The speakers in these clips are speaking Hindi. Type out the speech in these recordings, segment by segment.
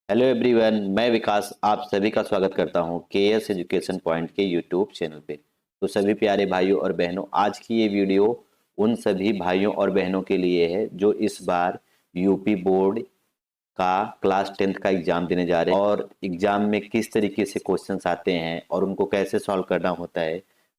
हेलो एवरीवन, मैं विकास आप सभी का स्वागत करता हूं केएस एजुकेशन पॉइंट के यूट्यूब चैनल पे। तो सभी प्यारे भाइयों और बहनों, आज की ये वीडियो उन सभी भाइयों और बहनों के लिए है जो इस बार यूपी बोर्ड का क्लास 10th का एग्जाम देने जा रहे हैं और एग्जाम में किस तरीके से क्वेश्चंस आते हैं और उनको कैसे सॉल्व करना होता है।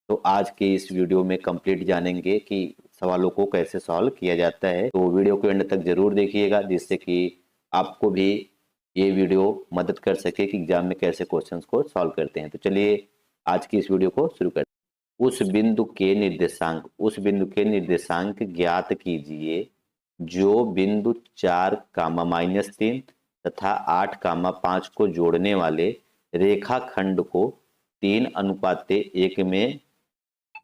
तो आज के इस वीडियो में कंप्लीट जानेंगे कि सवालों को कैसे सॉल्व किया जाता है। तो वीडियो को एंड तक जरूर देखिएगा, जिससे कि आपको भी ये वीडियो मदद कर सके कि एग्जाम में कैसे क्वेश्चंस को सॉल्व करते हैं। तो चलिए आज की इस वीडियो को शुरू करते हैं। उस बिंदु के निर्देशांक ज्ञात कीजिए जो बिंदु 4, -3 तथा 8, 5 को जोड़ने वाले रेखाखंड को 3:1 में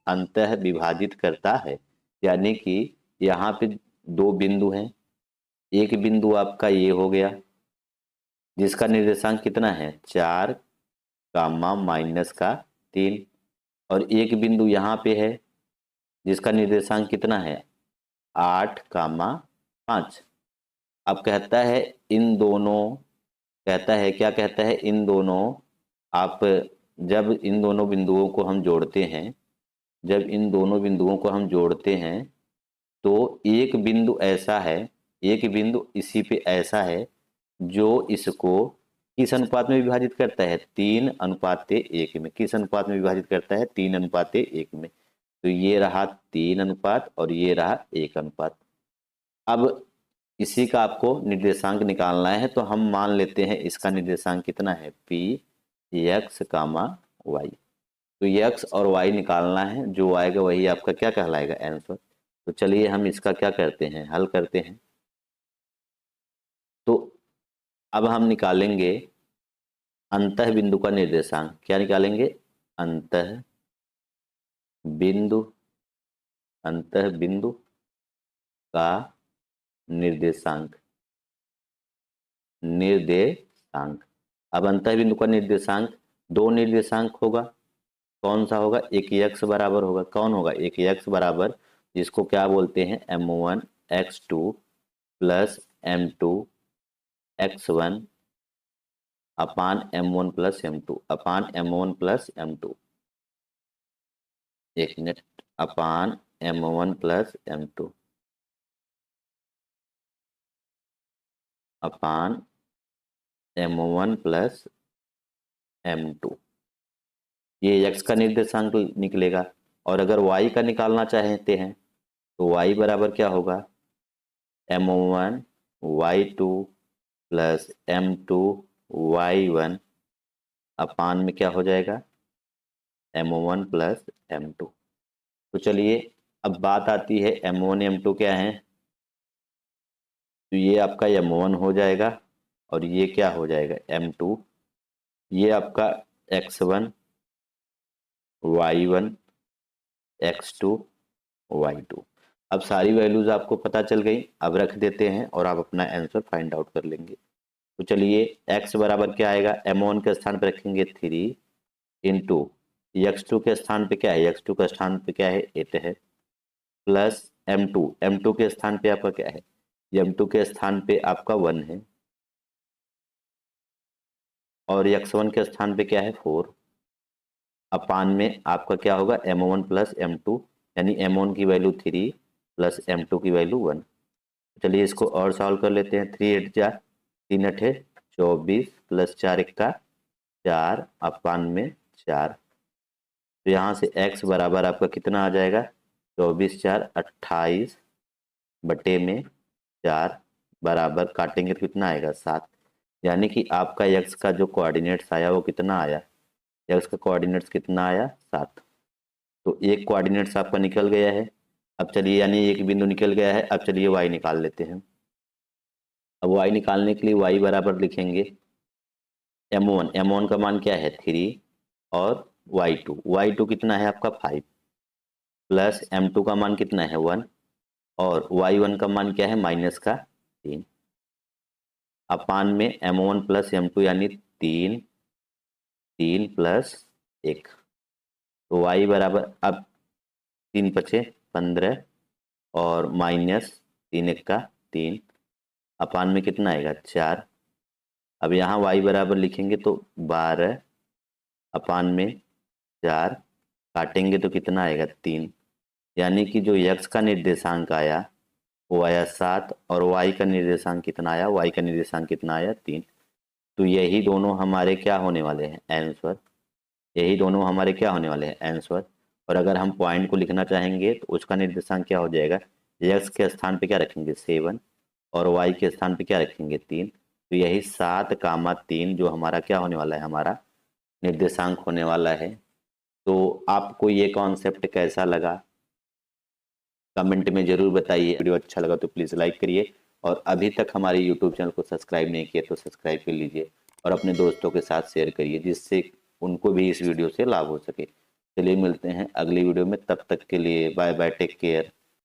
अंतः विभाजित करता है। यानी कि यहाँ पे दो बिंदु हैं। एक बिंदु आपका ये हो गया जिसका निर्देशांक कितना है 4, -3, और एक बिंदु यहाँ पे है जिसका निर्देशांक कितना है 8, 5। अब कहता है इन दोनों, कहता है क्या कहता है इन दोनों, आप जब इन दोनों बिंदुओं को हम जोड़ते हैं, जब इन दोनों बिंदुओं को हम जोड़ते हैं तो एक बिंदु ऐसा है, एक बिंदु इसी पे ऐसा है जो इसको किस अनुपात में विभाजित करता है 3:1 में। किस अनुपात में विभाजित करता है 3:1 में। तो ये रहा 3 अनुपात और ये रहा 1 अनुपात। अब इसी का आपको निर्देशांक निकालना है, तो हम मान लेते हैं इसका निर्देशांक कितना है पी एक्स कामा वाई। तो एक्स और वाई निकालना है, जो आएगा वही आपका क्या कहलाएगा आंसर। तो चलिए हम इसका क्या करते हैं, हल करते हैं। तो अब हम निकालेंगे अंतः बिंदु का निर्देशांक। क्या निकालेंगे अंतः बिंदु, अंतः बिंदु का निर्देशांक, निर्देशांक। अब अंतः बिंदु का निर्देशांक दो निर्देशांक होगा। कौन सा होगा, एक एक्स बराबर होगा। कौन होगा, एक एक्स बराबर, जिसको क्या बोलते हैं m1 x2 plus m2 x1 अपान m1 प्लस m2 अपान m1 प्लस m2, एक मिनट, अपान m1 प्लस m2 अपान m1 प्लस m2। ये x का निर्देशांक निकलेगा। और अगर y का निकालना चाहते हैं तो y बराबर क्या होगा m1 y2 plus m2 y1 अपान में क्या हो जाएगा m1 प्लस m2। तो चलिए अब बात आती है m1 m2 क्या है। तो ये आपका m1 हो जाएगा और ये क्या हो जाएगा m2। ये आपका x1 y1 x2 y2। अब सारी वैल्यूज आपको पता चल गई। अब रख देते हैं और आप अपना आंसर फाइंड आउट कर लेंगे। तो चलिए x बराबर क्या आएगा, m1 के स्थान पर रखेंगे 3 इंटू x2 के स्थान पे क्या है, x2 का स्थान पे क्या है 8 है, प्लस m2, m2 के स्थान पे आपका क्या है, m2 के स्थान पे आपका 1 है, और x1 के स्थान पे क्या है 4, अपान में आपका क्या होगा m1 प्लस m2, यानी m1 की वैल्यू 3 प्लस m2 की वैल्यू 1। चलिए इसको और सॉल्व कर लेते हैं। 3 8 जा 3 8 24 प्लस 4 1 4 अपान में 4। तो यहाँ से x बराबर आपका कितना आ जाएगा 24 4 28 बटे में 4 बराबर काटेंगे तो कितना आएगा 7। यानी कि आपका x का जो कोऑर्डिनेट्स आया वो कितना आया, x का कोऑर्डिनेट्स कितना आया 7। तो एक कोऑर्डिनेट्स आपका निकल गया है। अब चलिए, यानी एक बिंदु निकल गया है। अब चलिए y निकाल लेते हैं। अब y निकालने के लिए y बराबर लिखेंगे m1 का मान क्या है 3 और y2 कितना है आपका 5 प्लस m2 का मान कितना है 1 और y1 का मान क्या है -3 अपान में m1 प्लस m2 यानी 3 प्लस 1। तो y बराबर अब 3 बचे 15 और -3 1 3 अपान में कितना आएगा 4 अब यहाँ y बराबर लिखेंगे तो 12 अपान में 4, काटेंगे तो कितना आएगा 3, यानी कि जो x का निर्देशांक आया वो आया 7 और y का निर्देशांक कितना आया, y का निर्देशांक कितना आया 3। तो यही दोनों हमारे क्या होने वाले हैं आंसर, यही दोनों हमारे क्या होने वाले हैं आंसर। और अगर हम पॉइंट को लिखना चाहेंगे तो उसका निर्देशांक क्या हो जाएगा, x के स्थान पे क्या रखेंगे 7 और y के स्थान पे क्या रखेंगे 3। तो यही 7, 3 जो हमारा क्या होने वाला है, हमारा निर्देशांक होने वाला है। तो आपको ये कॉन्सेप्ट कैसा लगा कमेंट में ज़रूर बताइए। वीडियो अच्छा लगा तो प्लीज़ लाइक करिए, और अभी तक हमारे यूट्यूब चैनल को सब्सक्राइब नहीं किया तो सब्सक्राइब कर लीजिए और अपने दोस्तों के साथ शेयर करिए जिससे उनको भी इस वीडियो से लाभ हो सके। चलिए मिलते हैं अगली वीडियो में, तब तक के लिए बाय बाय, टेक केयर।